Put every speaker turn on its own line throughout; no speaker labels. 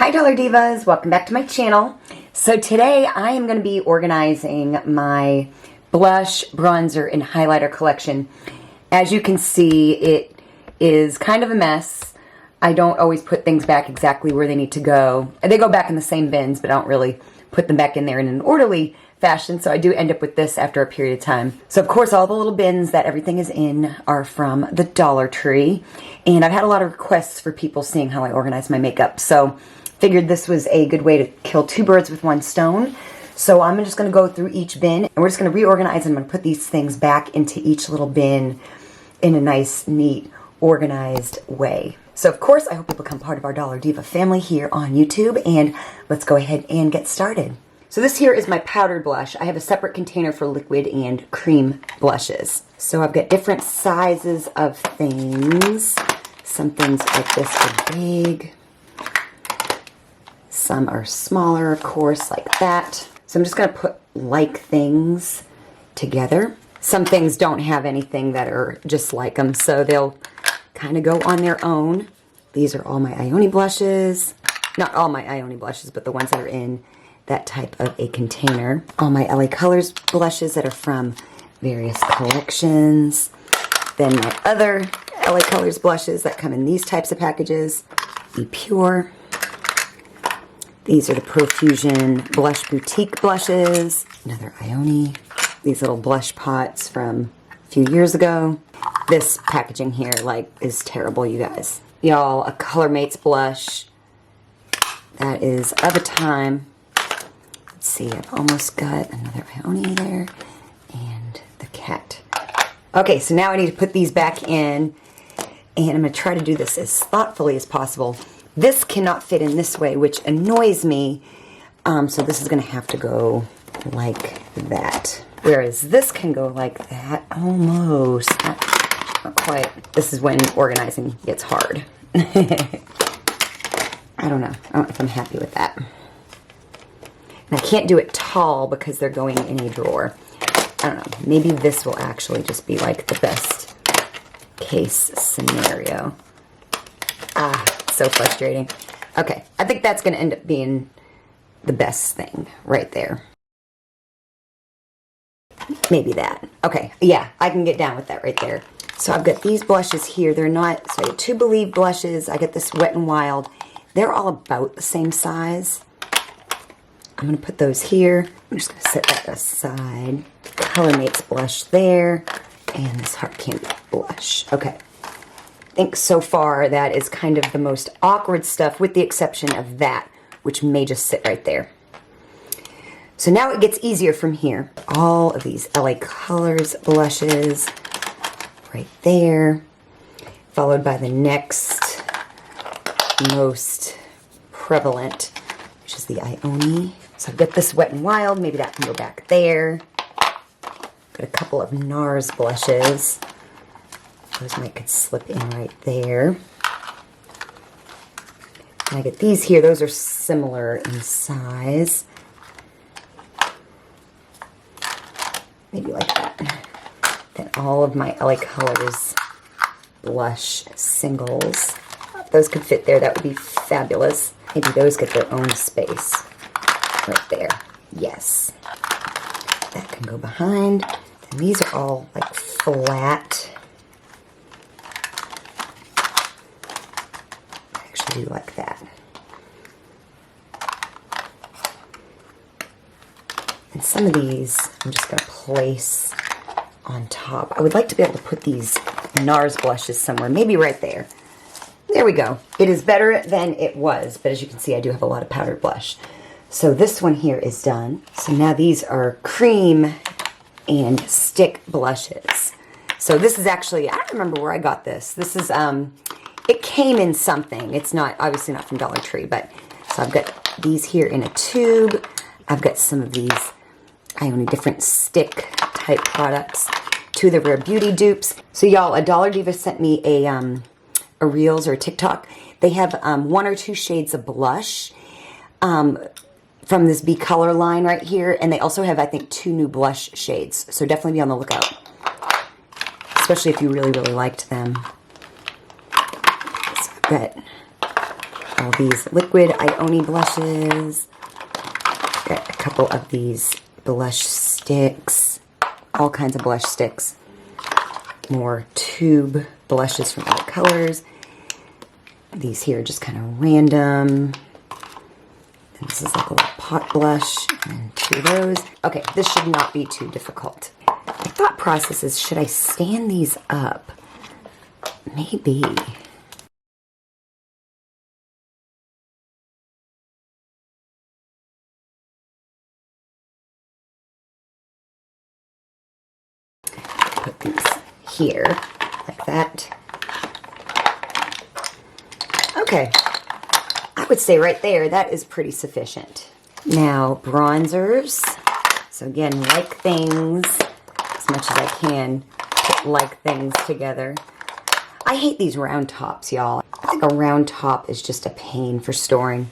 Hi Dollar Divas, welcome back to my channel. So today I am going to be organizing my blush, bronzer, and highlighter collection. As you can see, it is kind of a mess. I don't always put things back exactly where they need to go. They go back in the same bins, but I don't really put them back in there in an orderly fashion, so I do end up with this after a period of time. So of course all the little bins that everything is in are from the Dollar Tree, and I've had a lot of requests for people seeing how I organize my makeup, so figured this was a good way to kill two birds with one stone. So I'm just going to go through each bin, and we're just going to reorganize, and I'm going to put these things back into each little bin in a nice, neat, organized way. So of course I hope you'll become part of our Dollar Diva family here on YouTube, and let's go ahead and get started. So this here is my powdered blush. I have a separate container for liquid and cream blushes. So I've got different sizes of things. Some things like this are big. Some are smaller, of course, like that. So I'm just going to put like things together. Some things don't have anything that are just like them, so they'll kind of go on their own. These are all my Ione blushes. Not all my Ione blushes, but the ones that are in that type of a container. All my LA Colors blushes that are from various collections. Then my other LA Colors blushes that come in these types of packages. Be Pure. These are the Profusion Blush Boutique blushes. Another Ione. These little blush pots from a few years ago. This packaging here, like, is terrible, you guys. Y'all, a Color Mates blush. That is of a time. Let's see, I've almost got another Ione there. And the cat. Okay, so now I need to put these back in. And I'm going to try to do this as thoughtfully as possible. This cannot fit in this way, which annoys me. So this is going to have to go like that. Whereas this can go like that, almost. Not quite. This is when organizing gets hard. I don't know. I don't know if I'm happy with that. And I can't do it tall because they're going in a drawer. I don't know. Maybe this will actually just be like the best case scenario. So frustrating. Okay, I think that's going to end up being the best thing right there. Maybe that. Okay, yeah, I can get down with that right there. So I've got these blushes here. They're not, so I have two Believe blushes. I got this Wet n Wild. They're all about the same size. I'm going to put those here. I'm just going to set that aside. Color Mates blush there. And this Heart Candy blush. Okay. I think so far that is kind of the most awkward stuff, with the exception of that, which may just sit right there. So now it gets easier from here. All of these LA Colors blushes right there, followed by the next most prevalent, which is the Ione. So I've got this Wet n Wild, maybe that can go back there. Got a couple of NARS blushes. Those could slip in right there. And I get these here. Those are similar in size. Maybe like that. Then all of my LA Colors blush singles. If those could fit there, that would be fabulous. Maybe those get their own space. Right there. Yes. That can go behind. And these are all like flat. Do like that. And some of these I'm just going to place on top. I would like to be able to put these NARS blushes somewhere, maybe right there. There we go. It is better than it was, but as you can see, I do have a lot of powdered blush. So this one here is done. So now these are cream and stick blushes. So this is actually, I don't remember where I got this. This is, it came in something. It's not, obviously not from Dollar Tree, but, so I've got these here in a tube. I've got some of these Ione different stick type products. Two of the Rare Beauty dupes. So y'all, a Dollar Diva sent me a Reels or a TikTok. They have 1 or 2 shades of blush from this Be Color line right here. And they also have, I think, 2 new blush shades. So definitely be on the lookout. Especially if you really, really liked them. So I've got all these liquid Ione blushes. Got a couple of these blush sticks. All kinds of blush sticks. More tube blushes from other colors. These here are just kind of random. And this is like a little pot blush. And 2 of those. Okay, this should not be too difficult. My thought process is, should I stand these up? Maybe. Put these here, like that. Okay, I would say right there, that is pretty sufficient. Now, bronzers. So again, like things, as much as I can, put like things together. I hate these round tops, y'all. I think a round top is just a pain for storing.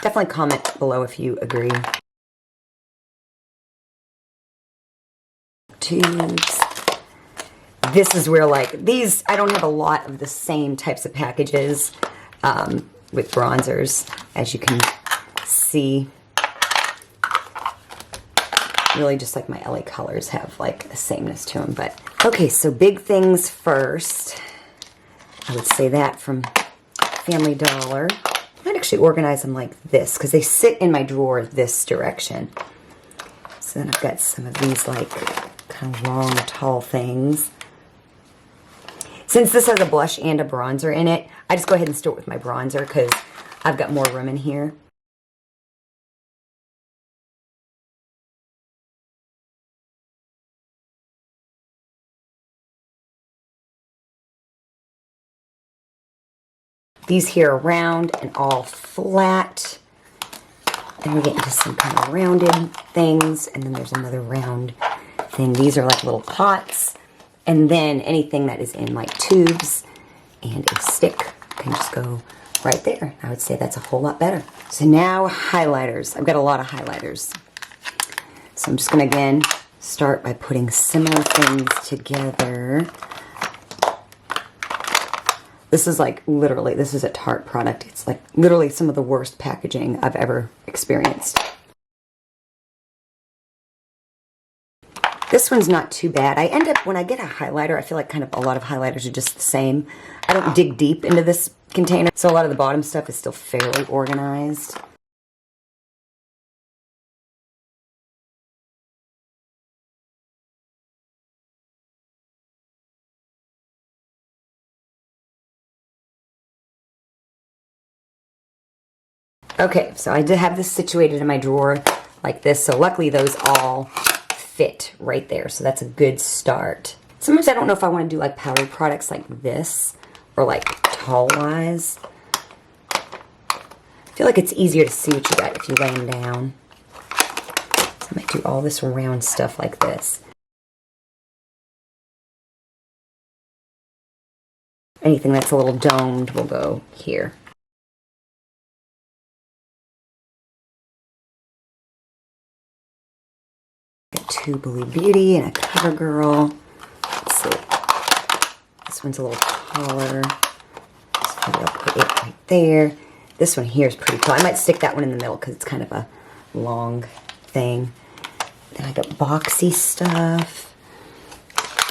Definitely comment below if you agree. Tubes. This is where, like, these, I don't have a lot of the same types of packages with bronzers, as you can see. Really just like my LA Colors have like a sameness to them. But okay, so big things first. I would say that from Family Dollar. I might actually organize them like this because they sit in my drawer this direction. So then I've got some of these like kind of long, tall things. Since this has a blush and a bronzer in it, I just go ahead and start with my bronzer because I've got more room in here. These here are round and all flat. Then we get into some kind of rounded things, and then there's another round thing. These are like little pots. And then anything that is in like tubes and a stick can just go right there. I would say that's a whole lot better. So now highlighters. I've got a lot of highlighters. So I'm just gonna again start by putting similar things together. This is like literally, this is a Tarte product. It's like literally some of the worst packaging I've ever experienced. This one's not too bad. I end up, when I get a highlighter, I feel like kind of a lot of highlighters are just the same. I don't dig deep into this container, so a lot of the bottom stuff is still fairly organized. Okay, so I did have this situated in my drawer like this, so luckily those all fit right there, so that's a good start. Sometimes I don't know if I want to do like powdered products like this or like tall wise. I feel like it's easier to see what you got if you lay them down. So I might do all this round stuff like this. Anything that's a little domed will go here. Two Blue Beauty and a CoverGirl. Let's see. This one's a little taller. So maybe I'll put it right there. This one here is pretty tall. I might stick that one in the middle because it's kind of a long thing. Then I got boxy stuff.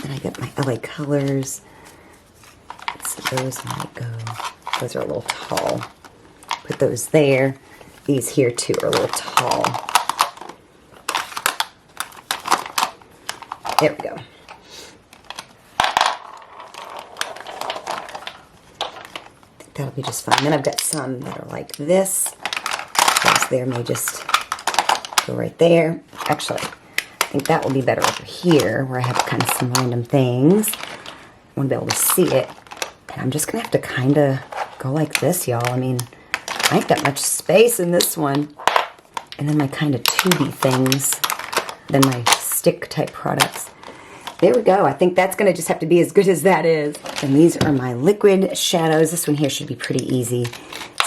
Then I got my LA Colors. So those might go. Those are a little tall. Put those there. These here too are a little tall. There we go. I think that'll be just fine. Then I've got some that are like this. Those there may just go right there. Actually, I think that will be better over here where I have kind of some random things. I want to be able to see it. And I'm just going to have to kind of go like this, y'all. I mean, I ain't got much space in this one. And then my kind of tubey things. Then my stick type products. There we go. I think that's going to just have to be as good as that is. And these are my liquid shadows. This one here should be pretty easy.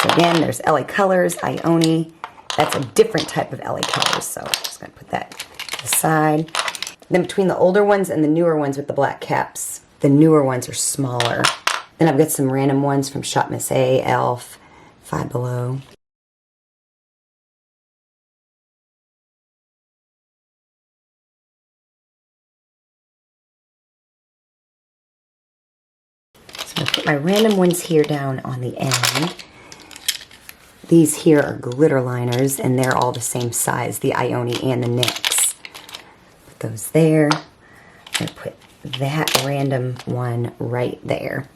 So again, there's LA Colors, Ione. That's a different type of LA Colors. So I'm just going to put that to the side. Then between the older ones and the newer ones with the black caps, the newer ones are smaller. Then I've got some random ones from Shop Miss A, Elf, Five Below. So I'm going to put my random ones here down on the end. These here are glitter liners, and they're all the same size, the Ione and the NYX. Put those there. I'm going to put that random one right there.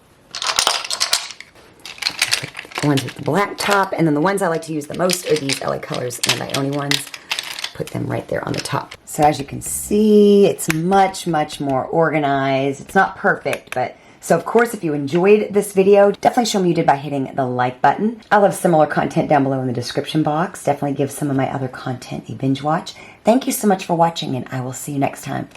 The ones with the black top, and then the ones I like to use the most are these LA Colors and Ione ones. Put them right there on the top. So as you can see, it's much, much more organized. It's not perfect, but so of course, if you enjoyed this video, definitely show me you did by hitting the like button. I'll have similar content down below in the description box. Definitely give some of my other content a binge watch. Thank you so much for watching, and I will see you next time.